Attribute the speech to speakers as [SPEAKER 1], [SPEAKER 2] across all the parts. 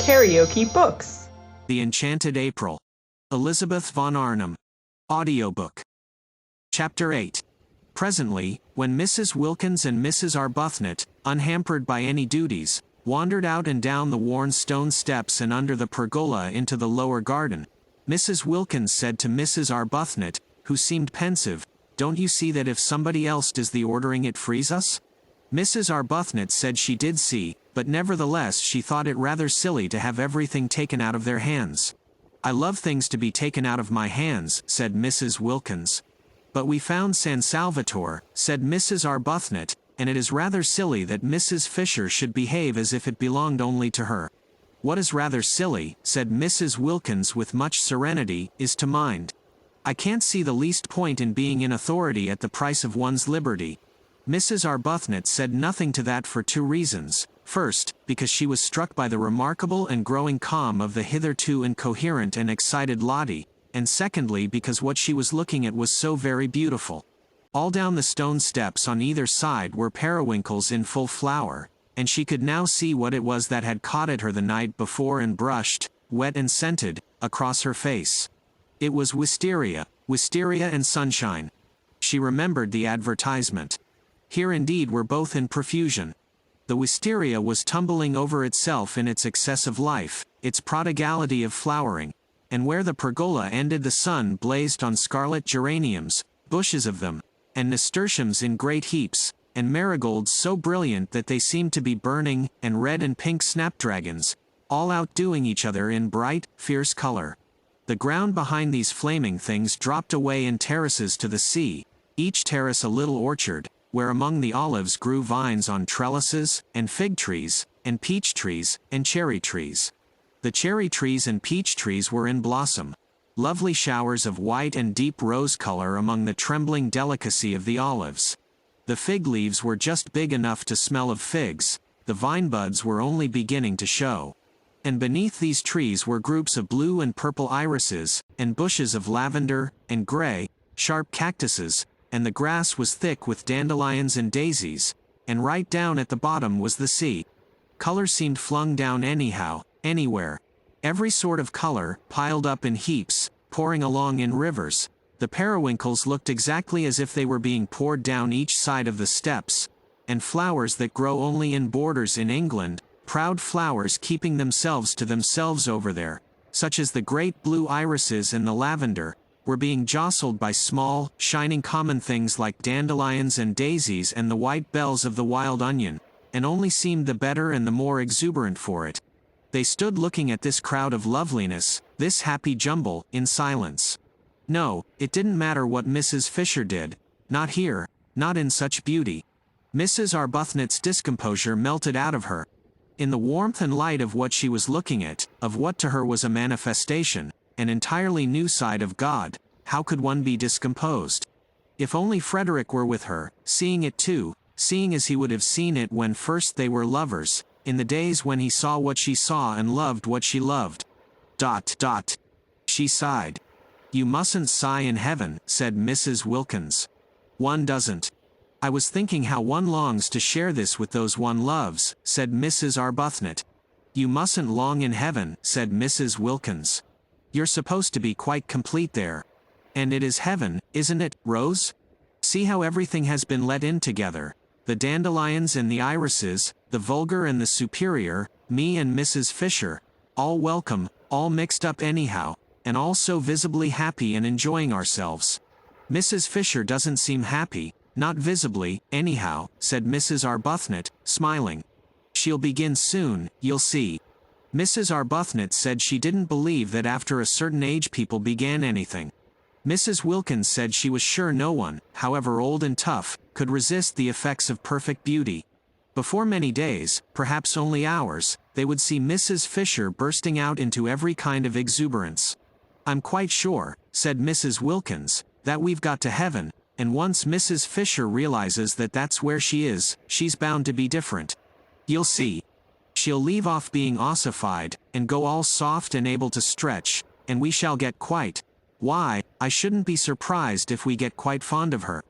[SPEAKER 1] KaraokeBooks.
[SPEAKER 2] The Enchanted April. Elizabeth von Arnim. Audiobook. Chapter 8. Presently, when Mrs. Wilkins and Mrs. Arbuthnot, unhampered by any duties, wandered out and down the worn stone steps and under the pergola into the lower garden, Mrs. Wilkins said to Mrs. Arbuthnot, who seemed pensive, "Don't you see that if somebody else does the ordering it frees us?" Mrs. Arbuthnot said she did see, but nevertheless she thought it rather silly to have everything taken out of their hands. "I love things to be taken out of my hands," said Mrs. Wilkins. "But we found San Salvatore," said Mrs. Arbuthnot, "and it is rather silly that Mrs. Fisher should behave as if it belonged only to her." "What is rather silly," said Mrs. Wilkins with much serenity, "is to mind. I can't see the least point in being in authority at the price of one's liberty." Mrs. Arbuthnot said nothing to that for two reasons. First, because she was struck by the remarkable and growing calm of the hitherto incoherent and excited Lottie, and secondly because what she was looking at was so very beautiful. All down the stone steps on either side were periwinkles in full flower, and she could now see what it was that had caught at her the night before and brushed, wet and scented, across her face. It was wisteria and sunshine. She remembered the advertisement. Here indeed were both in profusion. The wisteria was tumbling over itself in its excessive life, its prodigality of flowering, and where the pergola ended the sun blazed on scarlet geraniums, bushes of them, and nasturtiums in great heaps, and marigolds so brilliant that they seemed to be burning, and red and pink snapdragons, all outdoing each other in bright, fierce color. The ground behind these flaming things dropped away in terraces to the sea, each terrace a little orchard, where among the olives grew vines on trellises, and fig trees, and peach trees, and cherry trees. The cherry trees and peach trees were in blossom, lovely showers of white and deep rose color among the trembling delicacy of the olives. The fig leaves were just big enough to smell of figs, the vine buds were only beginning to show. And beneath these trees were groups of blue and purple irises, and bushes of lavender, and gray, sharp cactuses, and the grass was thick with dandelions and daisies, and right down at the bottom was the sea. Color seemed flung down anyhow, anywhere. Every sort of color, piled up in heaps, pouring along in rivers. The periwinkles looked exactly as if they were being poured down each side of the steps, and flowers that grow only in borders in England, proud flowers keeping themselves to themselves over there, such as the great blue irises and the lavender, were being jostled by small, shining common things like dandelions and daisies and the white bells of the wild onion, and only seemed the better and the more exuberant for it. They stood looking at this crowd of loveliness, this happy jumble, in silence. No, it didn't matter what Mrs. Fisher did, not here, not in such beauty. Mrs. Arbuthnot's discomposure melted out of her. In the warmth and light of what she was looking at, of what to her was a manifestation, an entirely new side of God, how could one be discomposed? If only Frederick were with her, seeing it too, seeing as he would have seen it when first they were lovers, in the days when he saw what she saw and loved what she loved. ... She sighed. "You mustn't sigh in heaven," said Mrs. Wilkins. "One doesn't. I was thinking how one longs to share this with those one loves," said Mrs. Arbuthnot. "You mustn't long in heaven," said Mrs. Wilkins. "You're supposed to be quite complete there. And it is heaven, isn't it, Rose? See how everything has been let in together. The dandelions and the irises, the vulgar and the superior, me and Mrs. Fisher, all welcome, all mixed up anyhow, and all so visibly happy and enjoying ourselves." "Mrs. Fisher doesn't seem happy, not visibly, anyhow," said Mrs. Arbuthnot, smiling. "She'll begin soon, you'll see." Mrs. Arbuthnot said she didn't believe that after a certain age people began anything. Mrs. Wilkins said she was sure no one, however old and tough, could resist the effects of perfect beauty. Before many days, perhaps only hours, they would see Mrs. Fisher bursting out into every kind of exuberance. "I'm quite sure," said Mrs. Wilkins, "that we've got to heaven, and once Mrs. Fisher realizes that that's where she is, she's bound to be different. You'll see. She'll leave off being ossified, and go all soft and able to stretch, and we shall get quite— why, I shouldn't be surprised if we get quite fond of her."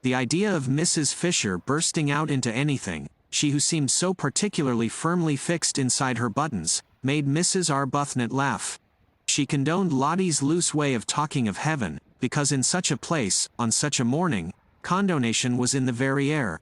[SPEAKER 2] The idea of Mrs. Fisher bursting out into anything, she who seemed so particularly firmly fixed inside her buttons, made Mrs. Arbuthnot laugh. She condoned Lottie's loose way of talking of heaven, because in such a place, on such a morning, condonation was in the very air.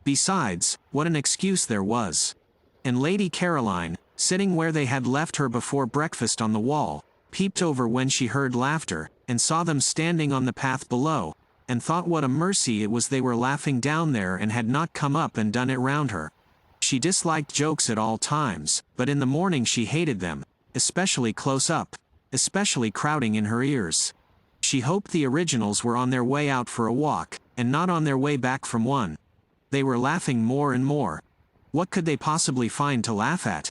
[SPEAKER 2] Besides, what an excuse there was. And Lady Caroline, sitting where they had left her before breakfast on the wall, peeped over when she heard laughter, and saw them standing on the path below, and thought what a mercy it was they were laughing down there and had not come up and done it round her. She disliked jokes at all times, but in the morning she hated them, especially close up, especially crowding in her ears. She hoped the originals were on their way out for a walk, and not on their way back from one. They were laughing more and more. What could they possibly find to laugh at?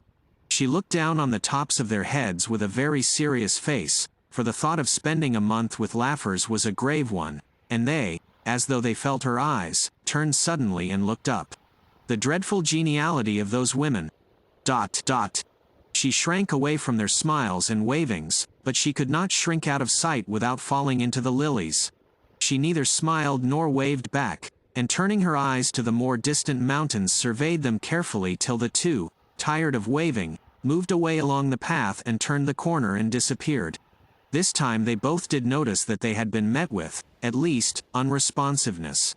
[SPEAKER 2] She looked down on the tops of their heads with a very serious face, for the thought of spending a month with laughers was a grave one, and they, as though they felt her eyes, turned suddenly and looked up. The dreadful geniality of those women. ... She shrank away from their smiles and wavings, but she could not shrink out of sight without falling into the lilies. She neither smiled nor waved back, and turning her eyes to the more distant mountains surveyed them carefully till the two, tired of waving, moved away along the path and turned the corner and disappeared. This time they both did notice that they had been met with, at least, unresponsiveness.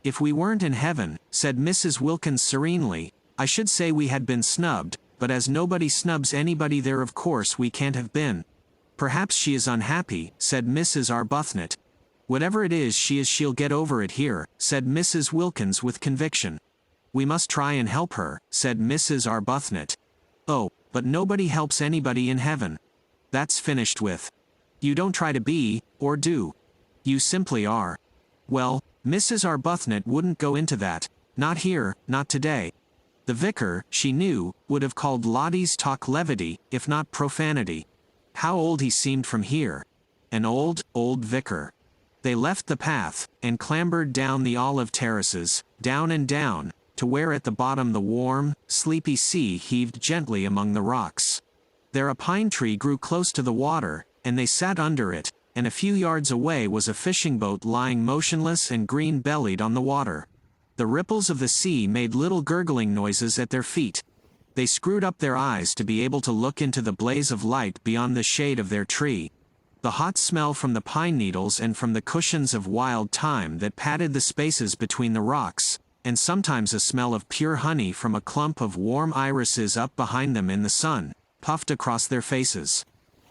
[SPEAKER 2] "If we weren't in heaven," said Mrs. Wilkins serenely, "I should say we had been snubbed, but as nobody snubs anybody there of course we can't have been." "Perhaps she is unhappy," said Mrs. Arbuthnot. "Whatever it is she'll get over it here," said Mrs. Wilkins with conviction. "We must try and help her," said Mrs. Arbuthnot. "Oh, but nobody helps anybody in heaven. That's finished with. You don't try to be, or do. You simply are." Well, Mrs. Arbuthnot wouldn't go into that. Not here, not today. The vicar, she knew, would have called Lottie's talk levity, if not profanity. How old he seemed from here. An old, old vicar. They left the path, and clambered down the olive terraces, down and down, to where at the bottom the warm, sleepy sea heaved gently among the rocks. There a pine tree grew close to the water, and they sat under it, and a few yards away was a fishing boat lying motionless and green-bellied on the water. The ripples of the sea made little gurgling noises at their feet. They screwed up their eyes to be able to look into the blaze of light beyond the shade of their tree. The hot smell from the pine needles and from the cushions of wild thyme that padded the spaces between the rocks, and sometimes a smell of pure honey from a clump of warm irises up behind them in the sun, puffed across their faces.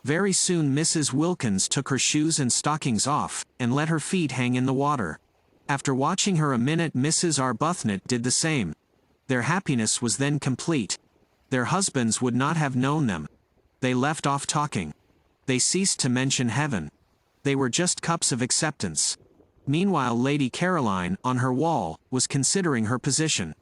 [SPEAKER 2] Very soon Mrs. Wilkins took her shoes and stockings off, and let her feet hang in the water. After watching her a minute Mrs. Arbuthnot did the same. Their happiness was then complete. Their husbands would not have known them. They left off talking. They ceased to mention heaven. They were just cups of acceptance. Meanwhile Lady Caroline, on her wall, was considering her position.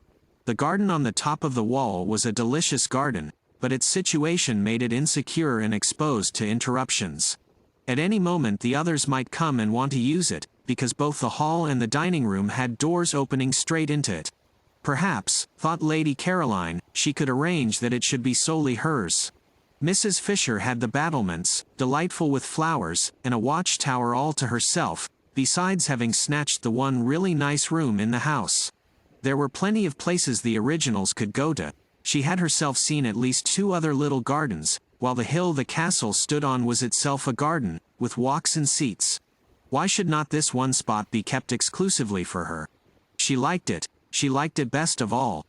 [SPEAKER 2] The garden on the top of the wall was a delicious garden, but its situation made it insecure and exposed to interruptions. At any moment the others might come and want to use it, because both the hall and the dining room had doors opening straight into it. Perhaps, thought Lady Caroline, she could arrange that it should be solely hers. Mrs. Fisher had the battlements, delightful with flowers, and a watchtower all to herself, besides having snatched the one really nice room in the house. There were plenty of places the originals could go to. She had herself seen at least 2 other little gardens, while the hill the castle stood on was itself a garden, with walks and seats. Why should not this one spot be kept exclusively for her? She liked it best of all.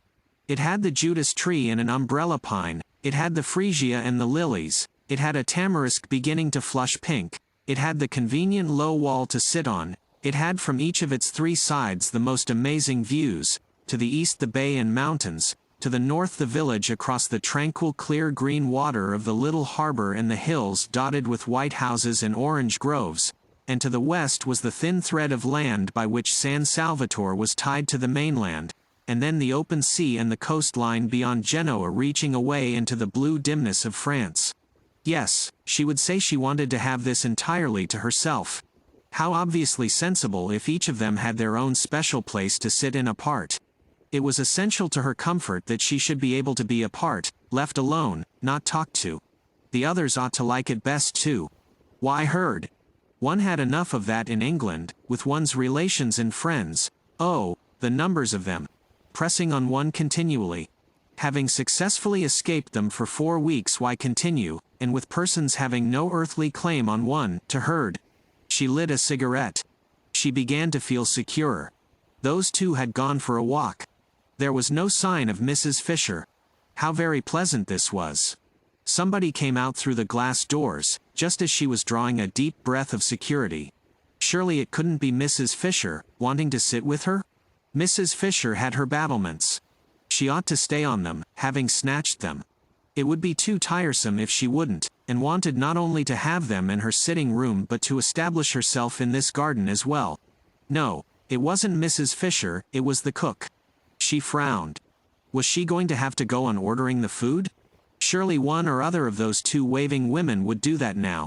[SPEAKER 2] It had the Judas tree and an umbrella pine, it had the freesia and the lilies, it had a tamarisk beginning to flush pink, it had the convenient low wall to sit on, it had from each of its 3 sides the most amazing views, to the east the bay and mountains, to the north the village across the tranquil clear green water of the little harbor and the hills dotted with white houses and orange groves, and to the west was the thin thread of land by which San Salvatore was tied to the mainland, and then the open sea and the coastline beyond Genoa reaching away into the blue dimness of France. Yes, she would say she wanted to have this entirely to herself. How obviously sensible if each of them had their own special place to sit in apart. It was essential to her comfort that she should be able to be apart, left alone, not talked to. The others ought to like it best too. Why heard? One had enough of that in England, with one's relations and friends, oh, the numbers of them, pressing on one continually. Having successfully escaped them for 4 weeks, why continue, and with persons having no earthly claim on one, to herd? She lit a cigarette. She began to feel secure. Those two had gone for a walk. There was no sign of Mrs. Fisher. How very pleasant this was. Somebody came out through the glass doors, just as she was drawing a deep breath of security. Surely it couldn't be Mrs. Fisher, wanting to sit with her? Mrs. Fisher had her battlements. She ought to stay on them, having snatched them. It would be too tiresome if she wouldn't, and wanted not only to have them in her sitting room but to establish herself in this garden as well. No, it wasn't Mrs. Fisher, it was the cook. She frowned. Was she going to have to go on ordering the food? Surely one or other of those two waving women would do that now.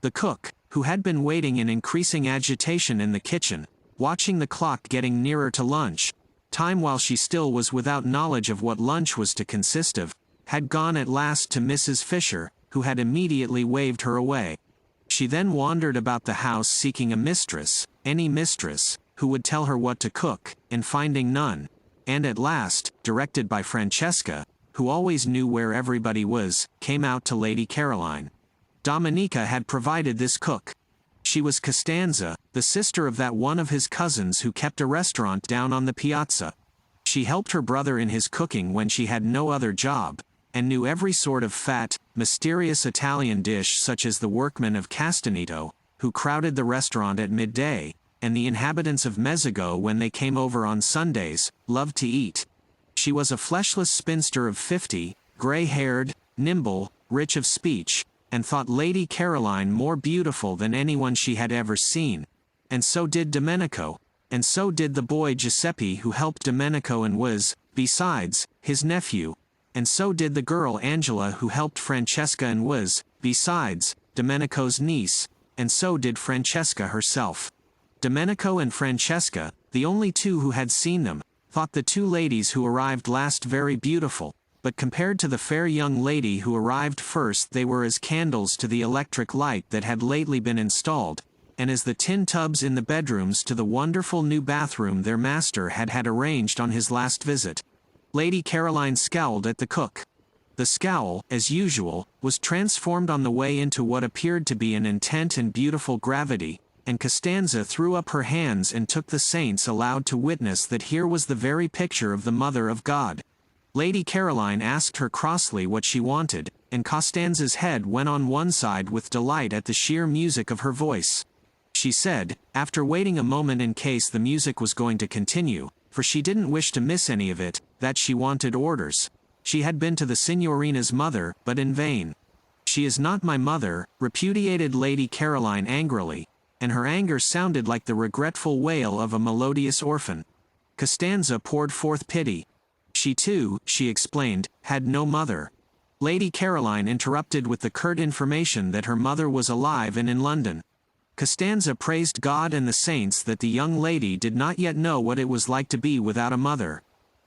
[SPEAKER 2] The cook, who had been waiting in increasing agitation in the kitchen, watching the clock getting nearer to lunch, time while she still was without knowledge of what lunch was to consist of, had gone at last to Mrs. Fisher, who had immediately waved her away. She then wandered about the house seeking a mistress, any mistress, who would tell her what to cook, and finding none, and at last, directed by Francesca, who always knew where everybody was, came out to Lady Caroline. Dominica had provided this cook. She was Costanza, the sister of that one of his cousins who kept a restaurant down on the piazza. She helped her brother in his cooking when she had no other job, and knew every sort of fat, mysterious Italian dish such as the workmen of Castanito, who crowded the restaurant at midday, and the inhabitants of Mezzago when they came over on Sundays, loved to eat. She was a fleshless spinster of 50, gray-haired, nimble, rich of speech, and thought Lady Caroline more beautiful than anyone she had ever seen. And so did Domenico, and so did the boy Giuseppe who helped Domenico and was, besides, his nephew, and so did the girl Angela who helped Francesca and was, besides, Domenico's niece, and so did Francesca herself. Domenico and Francesca, the only two who had seen them, thought the two ladies who arrived last very beautiful, but compared to the fair young lady who arrived first they were as candles to the electric light that had lately been installed, and as the tin tubs in the bedrooms to the wonderful new bathroom their master had had arranged on his last visit. Lady Caroline scowled at the cook. The scowl, as usual, was transformed on the way into what appeared to be an intent and beautiful gravity, and Costanza threw up her hands and took the saints aloud to witness that here was the very picture of the Mother of God. Lady Caroline asked her crossly what she wanted, and Costanza's head went on one side with delight at the sheer music of her voice. She said, after waiting a moment in case the music was going to continue, for she didn't wish to miss any of it, that she wanted orders. She had been to the Signorina's mother, but in vain. "She is not my mother," repudiated Lady Caroline angrily, and her anger sounded like the regretful wail of a melodious orphan. Costanza poured forth pity. She too, she explained, had no mother. Lady Caroline interrupted with the curt information that her mother was alive and in London. Costanza praised God and the saints that the young lady did not yet know what it was like to be without a mother.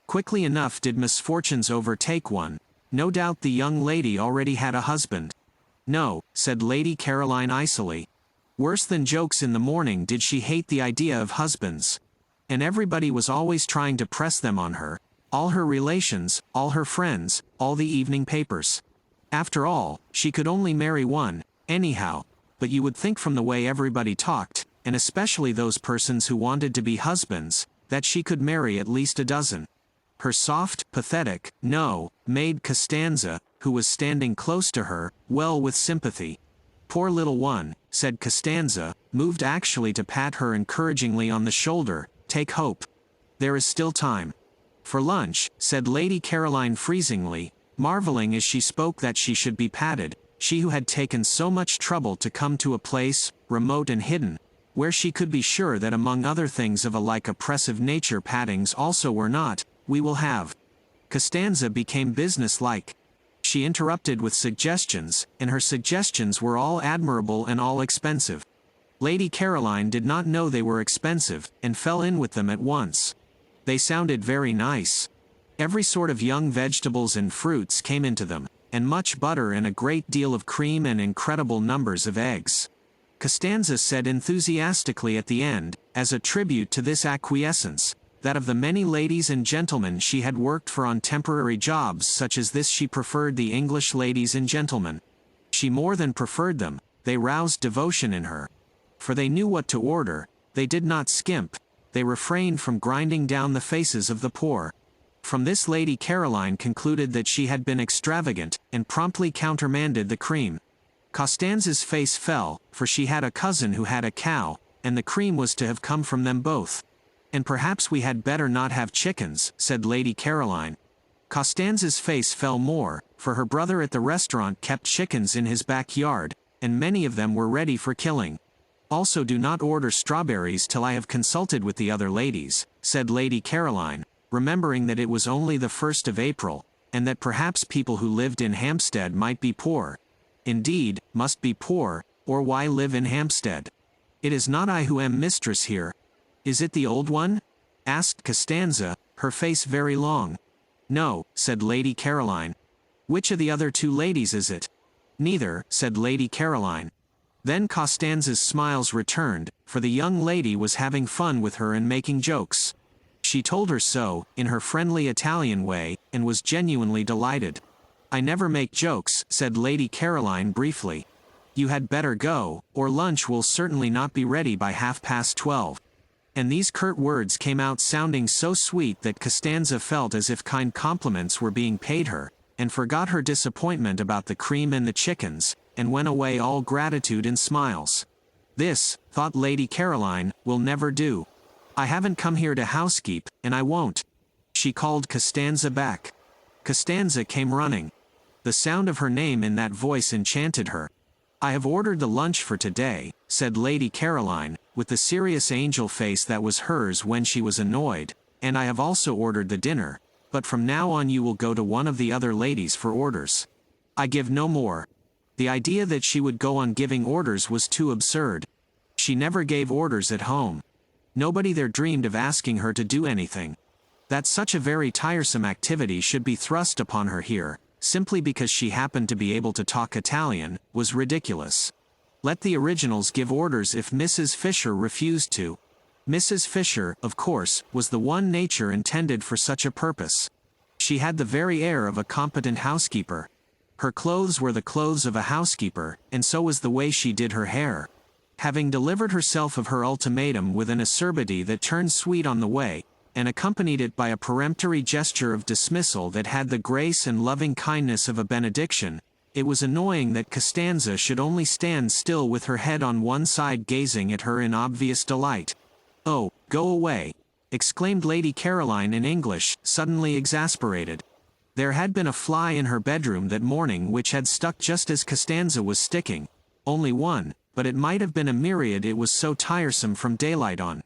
[SPEAKER 2] Quickly enough did misfortunes overtake one. No doubt the young lady already had a husband. No, said Lady Caroline icily. Worse than jokes in the morning did she hate the idea of husbands. And everybody was always trying to press them on her. All her relations, all her friends, all the evening papers. After all, she could only marry one, anyhow, but you would think from the way everybody talked, and especially those persons who wanted to be husbands, that she could marry at least a dozen. Her soft, pathetic "no" made Costanza, who was standing close to her, well with sympathy. "Poor little one," said Costanza, moved actually to pat her encouragingly on the shoulder, "take hope. There is still time." "For lunch," said Lady Caroline freezingly, marveling as she spoke that she should be patted, she who had taken so much trouble to come to a place, remote and hidden, where she could be sure that among other things of a like oppressive nature pattings also were not. "We will have." Costanza became business-like. She interrupted with suggestions, and her suggestions were all admirable and all expensive. Lady Caroline did not know they were expensive, and fell in with them at once. They sounded very nice. Every sort of young vegetables and fruits came into them, and much butter and a great deal of cream and incredible numbers of eggs. Costanza said enthusiastically at the end, as a tribute to this acquiescence, that of the many ladies and gentlemen she had worked for on temporary jobs such as this she preferred the English ladies and gentlemen. She more than preferred them, they roused devotion in her. For they knew what to order, they did not skimp, they refrained from grinding down the faces of the poor. From this Lady Caroline concluded that she had been extravagant, and promptly countermanded the cream. Constanza's face fell, for she had a cousin who had a cow, and the cream was to have come from them both. "And perhaps we had better not have chickens," said Lady Caroline. Constanza's face fell more, for her brother at the restaurant kept chickens in his backyard, and many of them were ready for killing. "Also do not order strawberries till I have consulted with the other ladies," said Lady Caroline, remembering that it was only the 1st of April, and that perhaps people who lived in Hampstead might be poor. Indeed, must be poor, or why live in Hampstead? "It is not I who am mistress here." "Is it the old one?" asked Costanza, her face very long. "No," said Lady Caroline. "Which of the other two ladies is it?" "Neither," said Lady Caroline. Then Costanza's smiles returned, for the young lady was having fun with her and making jokes. She told her so, in her friendly Italian way, and was genuinely delighted. "I never make jokes," said Lady Caroline briefly. "You had better go, or lunch will certainly not be ready by 12:30. And these curt words came out sounding so sweet that Costanza felt as if kind compliments were being paid her, and forgot her disappointment about the cream and the chickens, and went away all gratitude and smiles. "This," thought Lady Caroline, "will never do. I haven't come here to housekeep, and I won't." She called Costanza back. Costanza came running. The sound of her name in that voice enchanted her. "I have ordered the lunch for today," said Lady Caroline, with the serious angel face that was hers when she was annoyed, "and I have also ordered the dinner, but from now on you will go to one of the other ladies for orders. I give no more." The idea that she would go on giving orders was too absurd. She never gave orders at home. Nobody there dreamed of asking her to do anything. That such a very tiresome activity should be thrust upon her here, simply because she happened to be able to talk Italian, was ridiculous. Let the originals give orders if Mrs. Fisher refused to. Mrs. Fisher, of course, was the one nature intended for such a purpose. She had the very air of a competent housekeeper. Her clothes were the clothes of a housekeeper, and so was the way she did her hair. Having delivered herself of her ultimatum with an acerbity that turned sweet on the way, and accompanied it by a peremptory gesture of dismissal that had the grace and loving kindness of a benediction, it was annoying that Costanza should only stand still with her head on one side gazing at her in obvious delight. "Oh, go away!" exclaimed Lady Caroline in English, suddenly exasperated. There had been a fly in her bedroom that morning which had stuck just as Costanza was sticking. Only one, but it might have been a myriad, it was so tiresome from daylight on.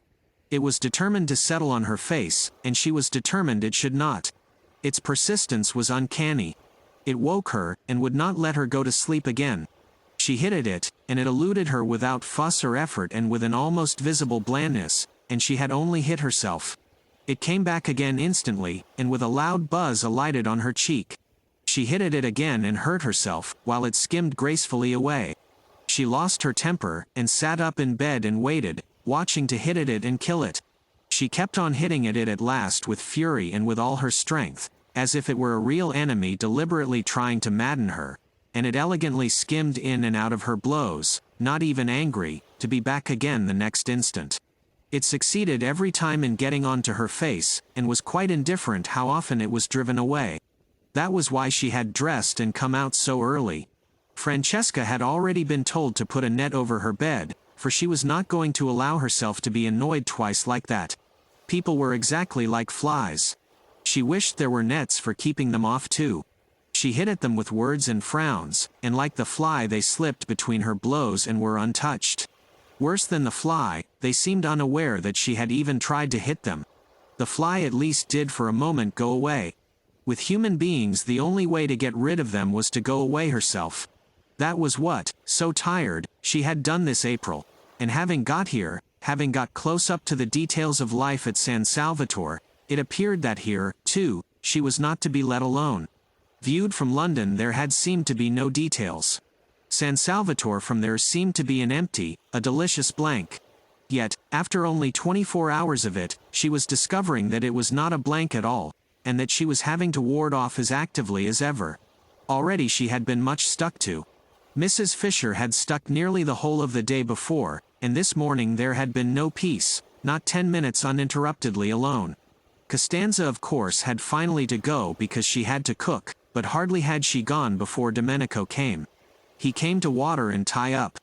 [SPEAKER 2] It was determined to settle on her face, and she was determined it should not. Its persistence was uncanny. It woke her, and would not let her go to sleep again. She hit at it, and it eluded her without fuss or effort and with an almost visible blandness, and she had only hit herself. It came back again instantly, and with a loud buzz alighted on her cheek. She hit at it again and hurt herself, while it skimmed gracefully away. She lost her temper, and sat up in bed and waited, watching to hit at it and kill it. She kept on hitting at it at last with fury and with all her strength, as if it were a real enemy deliberately trying to madden her, and it elegantly skimmed in and out of her blows, not even angry, to be back again the next instant. It succeeded every time in getting onto her face, and was quite indifferent how often it was driven away. That was why she had dressed and come out so early. Francesca had already been told to put a net over her bed, for she was not going to allow herself to be annoyed twice like that. People were exactly like flies. She wished there were nets for keeping them off too. She hit at them with words and frowns, and like the fly they slipped between her blows and were untouched. Worse than the fly, they seemed unaware that she had even tried to hit them. The fly at least did for a moment go away. With human beings the only way to get rid of them was to go away herself. That was what, so tired, she had done this April, and having got here, having got close up to the details of life at San Salvatore, it appeared that here, too, she was not to be let alone. Viewed from London there had seemed to be no details. San Salvatore from there seemed to be an empty, a delicious blank. Yet, after only 24 hours of it, she was discovering that it was not a blank at all, and that she was having to ward off as actively as ever. Already she had been much stuck to. Mrs. Fisher had stuck nearly the whole of the day before, and this morning there had been no peace, not 10 minutes uninterruptedly alone. Costanza of course had finally to go because she had to cook, but hardly had she gone before Domenico came. He came to water and tie up.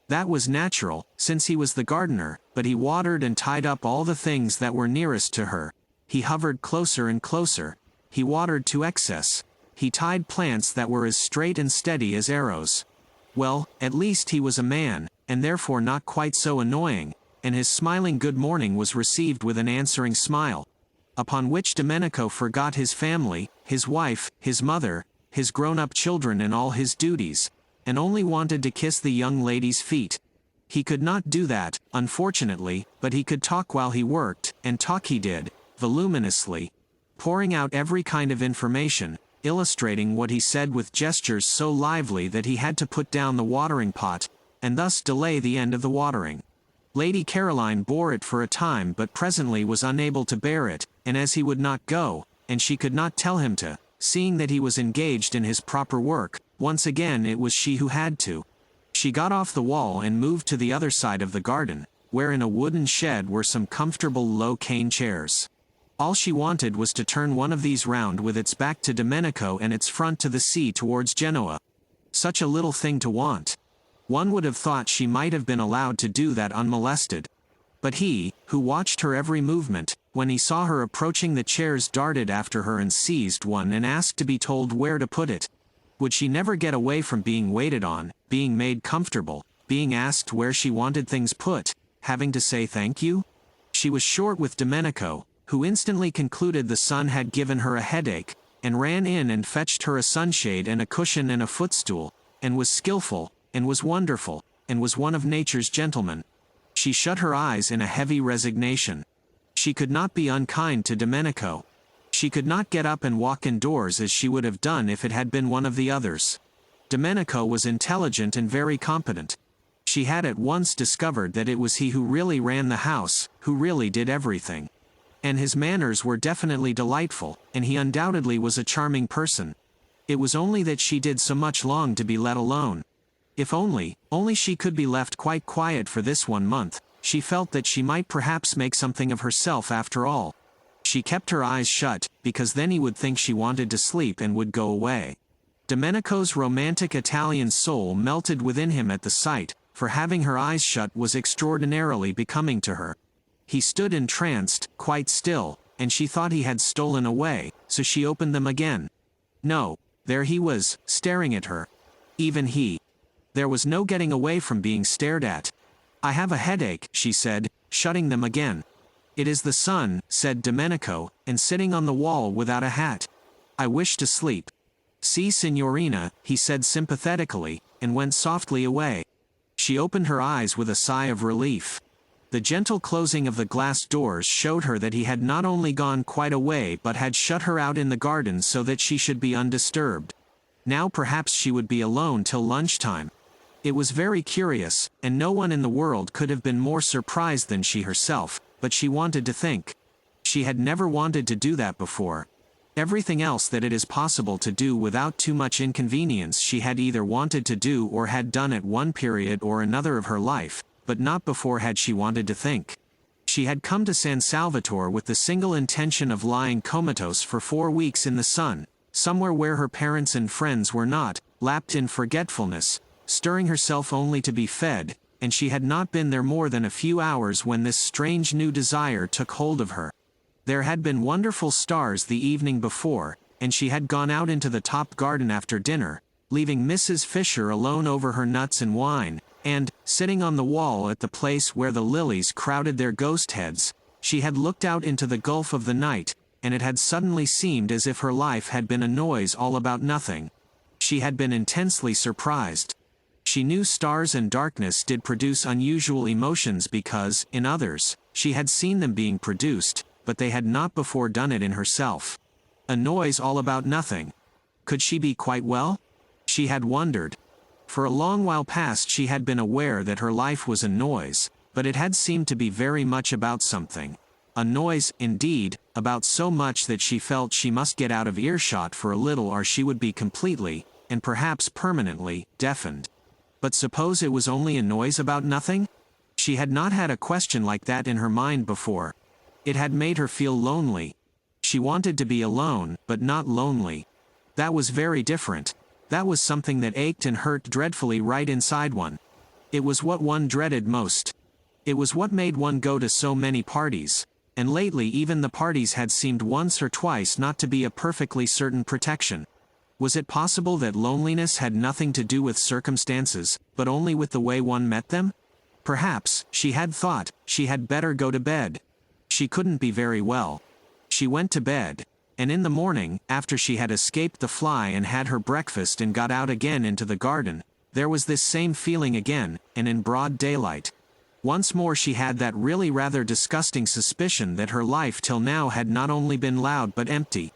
[SPEAKER 2] That was natural, since he was the gardener, but he watered and tied up all the things that were nearest to her. He hovered closer and closer. He watered to excess. He tied plants that were as straight and steady as arrows. Well, at least he was a man, and therefore not quite so annoying, and his smiling good morning was received with an answering smile. Upon which Domenico forgot his family, his wife, his mother, his grown-up children and all his duties, and only wanted to kiss the young lady's feet. He could not do that, unfortunately, but he could talk while he worked, and talk he did, voluminously, pouring out every kind of information, illustrating what he said with gestures so lively that he had to put down the watering pot, and thus delay the end of the watering. Lady Caroline bore it for a time but presently was unable to bear it, and as he would not go, and she could not tell him to, seeing that he was engaged in his proper work, once again it was she who had to. She got off the wall and moved to the other side of the garden, where in a wooden shed were some comfortable low cane chairs. All she wanted was to turn one of these round with its back to Domenico and its front to the sea towards Genoa. Such a little thing to want. One would have thought she might have been allowed to do that unmolested. But he, who watched her every movement, when he saw her approaching the chairs darted after her and seized one and asked to be told where to put it. Would she never get away from being waited on, being made comfortable, being asked where she wanted things put, having to say thank you? She was short with Domenico, who instantly concluded the sun had given her a headache, and ran in and fetched her a sunshade and a cushion and a footstool, and was skillful, and was wonderful, and was one of nature's gentlemen. She shut her eyes in a heavy resignation. She could not be unkind to Domenico. She could not get up and walk indoors as she would have done if it had been one of the others. Domenico was intelligent and very competent. She had at once discovered that it was he who really ran the house, who really did everything. And his manners were definitely delightful, and he undoubtedly was a charming person. It was only that she did so much long to be let alone. If only she could be left quite quiet for this 1 month, she felt that she might perhaps make something of herself after all. She kept her eyes shut, because then he would think she wanted to sleep and would go away. Domenico's romantic Italian soul melted within him at the sight, for having her eyes shut was extraordinarily becoming to her. He stood entranced, quite still, and she thought he had stolen away, so she opened them again. No, there he was, staring at her. Even he. There was no getting away from being stared at. "I have a headache," she said, shutting them again. "It is the sun," said Domenico, "and sitting on the wall without a hat. I wish to sleep." "Si, signorina," he said sympathetically, and went softly away. She opened her eyes with a sigh of relief. The gentle closing of the glass doors showed her that he had not only gone quite away but had shut her out in the garden so that she should be undisturbed. Now perhaps she would be alone till lunchtime. It was very curious, and no one in the world could have been more surprised than she herself, but she wanted to think. She had never wanted to do that before. Everything else that it is possible to do without too much inconvenience she had either wanted to do or had done at one period or another of her life, but not before had she wanted to think. She had come to San Salvatore with the single intention of lying comatose for 4 weeks in the sun, somewhere where her parents and friends were not, lapped in forgetfulness, stirring herself only to be fed, and she had not been there more than a few hours when this strange new desire took hold of her. There had been wonderful stars the evening before, and she had gone out into the top garden after dinner, leaving Mrs. Fisher alone over her nuts and wine, and, sitting on the wall at the place where the lilies crowded their ghost heads, she had looked out into the gulf of the night, and it had suddenly seemed as if her life had been a noise all about nothing. She had been intensely surprised. She knew stars and darkness did produce unusual emotions because, in others, she had seen them being produced, but they had not before done it in herself. A noise all about nothing. Could she be quite well? She had wondered. For a long while past she had been aware that her life was a noise, but it had seemed to be very much about something. A noise, indeed, about so much that she felt she must get out of earshot for a little or she would be completely, and perhaps permanently, deafened. But suppose it was only a noise about nothing? She had not had a question like that in her mind before. It had made her feel lonely. She wanted to be alone, but not lonely. That was very different. That was something that ached and hurt dreadfully right inside one. It was what one dreaded most. It was what made one go to so many parties, and lately even the parties had seemed once or twice not to be a perfectly certain protection. Was it possible that loneliness had nothing to do with circumstances, but only with the way one met them? Perhaps, she had thought, she had better go to bed. She couldn't be very well. She went to bed, and in the morning, after she had escaped the fly and had her breakfast and got out again into the garden, there was this same feeling again, and in broad daylight. Once more she had that really rather disgusting suspicion that her life till now had not only been loud but empty.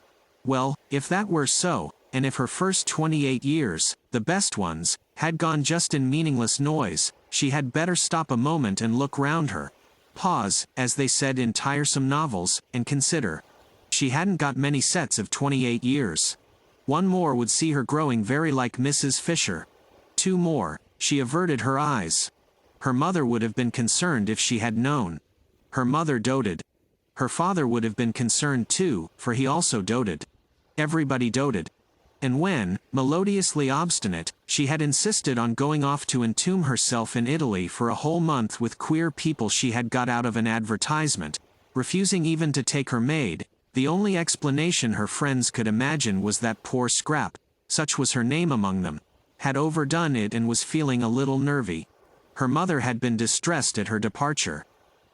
[SPEAKER 2] Well, if that were so, and if her first 28 years, the best ones, had gone just in meaningless noise, she had better stop a moment and look round her. Pause, as they said in tiresome novels, and consider. She hadn't got many sets of 28 years. One more would see her growing very like Mrs. Fisher. Two more. She averted her eyes. Her mother would have been concerned if she had known. Her mother doted. Her father would have been concerned too, for he also doted. Everybody doted. And when, melodiously obstinate, she had insisted on going off to entomb herself in Italy for a whole month with queer people she had got out of an advertisement, refusing even to take her maid, the only explanation her friends could imagine was that poor Scrap, such was her name among them, had overdone it and was feeling a little nervy. Her mother had been distressed at her departure.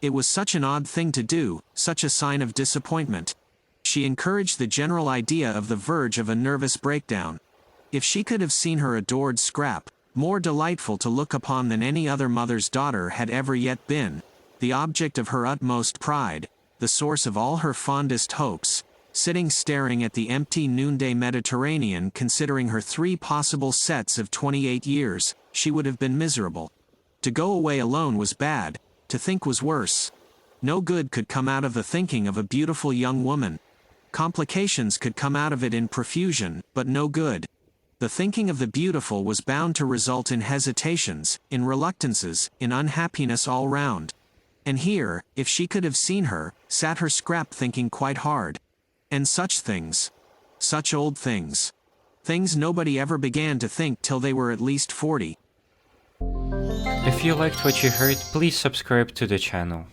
[SPEAKER 2] It was such an odd thing to do, such a sign of disappointment. She encouraged the general idea of the verge of a nervous breakdown. If she could have seen her adored Scrap, more delightful to look upon than any other mother's daughter had ever yet been, the object of her utmost pride, the source of all her fondest hopes, sitting staring at the empty noonday Mediterranean considering her 3 possible sets of 28 years, she would have been miserable. To go away alone was bad, to think was worse. No good could come out of the thinking of a beautiful young woman. Complications could come out of it in profusion, but no good. The thinking of the beautiful was bound to result in hesitations, in reluctances, in unhappiness all round. And here, if she could have seen her, sat her Scrap thinking quite hard. And such things. Such old things. Things nobody ever began to think till they were at least 40.
[SPEAKER 1] If you liked what you heard, please subscribe to the channel.